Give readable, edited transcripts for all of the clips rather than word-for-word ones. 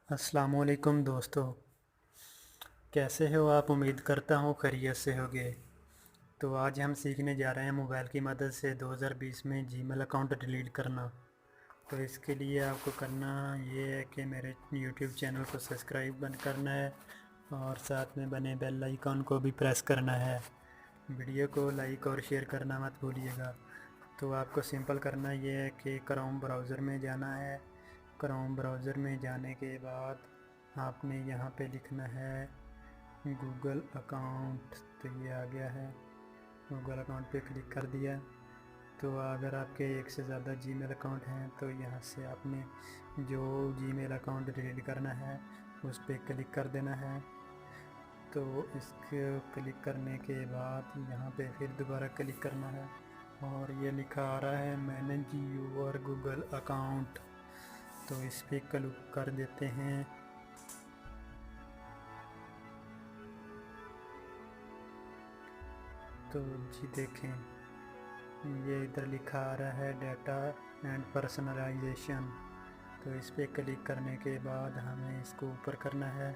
अस्सलामुअलैकुम दोस्तों, कैसे हो आप? उम्मीद करता हूँ खैरियत से होगे। तो आज हम सीखने जा रहे हैं मोबाइल की मदद से 2020 में जीमेल अकाउंट डिलीट करना। तो इसके लिए आपको करना ये है कि मेरे यूट्यूब चैनल को सब्सक्राइब करना है और साथ में बने बेल आइकॉन को भी प्रेस करना है। वीडियो को लाइक और शेयर करना मत भूलिएगा। तो आपको सिंपल करना ये है कि क्रोम ब्राउज़र में जाना है। क्रोम ब्राउज़र में जाने के बाद आपने यहाँ पे लिखना है गूगल अकाउंट। तो ये आ गया है, गूगल अकाउंट पे क्लिक कर दिया। तो अगर आपके एक से ज़्यादा जीमेल अकाउंट हैं तो यहाँ से आपने जो जीमेल अकाउंट डिलीट करना है उस पर क्लिक कर देना है। तो इसको क्लिक करने के बाद यहाँ पे फिर दोबारा क्लिक करना है और ये लिखा आ रहा है मैनेज यूर गूगल अकाउंट। तो इस पर क्लिक कर देते हैं। तो जी देखें, ये इधर लिखा आ रहा है डाटा एंड पर्सनलाइजेशन। तो इस पर क्लिक करने के बाद हमें इसको ऊपर करना है।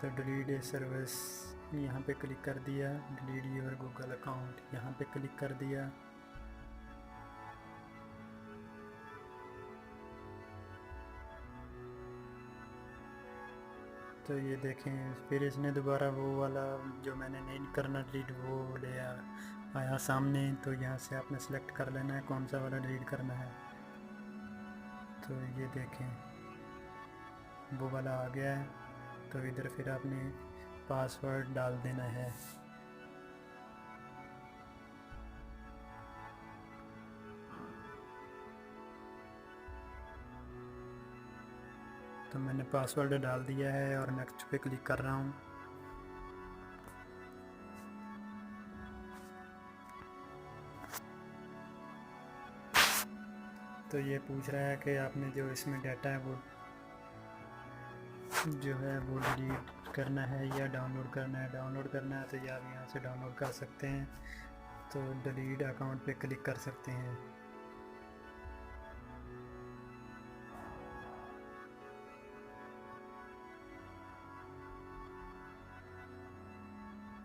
तो डिलीट ए सर्विस यहाँ पे क्लिक कर दिया। डिलीट योर गूगल अकाउंट यहाँ पे क्लिक कर दिया। तो ये देखें, फिर इसने दोबारा वो वाला जो मैंने नहीं करना डिलीट वो ले आया सामने। तो यहाँ से आपने सेलेक्ट कर लेना है कौन सा वाला डिलीट करना है। तो ये देखें, वो वाला आ गया है। तो इधर फिर आपने पासवर्ड डाल देना है। तो मैंने पासवर्ड डाल दिया है और नेक्स्ट पे क्लिक कर रहा हूँ। तो ये पूछ रहा है कि आपने जो इसमें डाटा है वो जो है वो डिलीट करना है या डाउनलोड करना है। डाउनलोड करना है तो ये आप यहाँ से डाउनलोड कर सकते हैं। तो डिलीट अकाउंट पे क्लिक कर सकते हैं।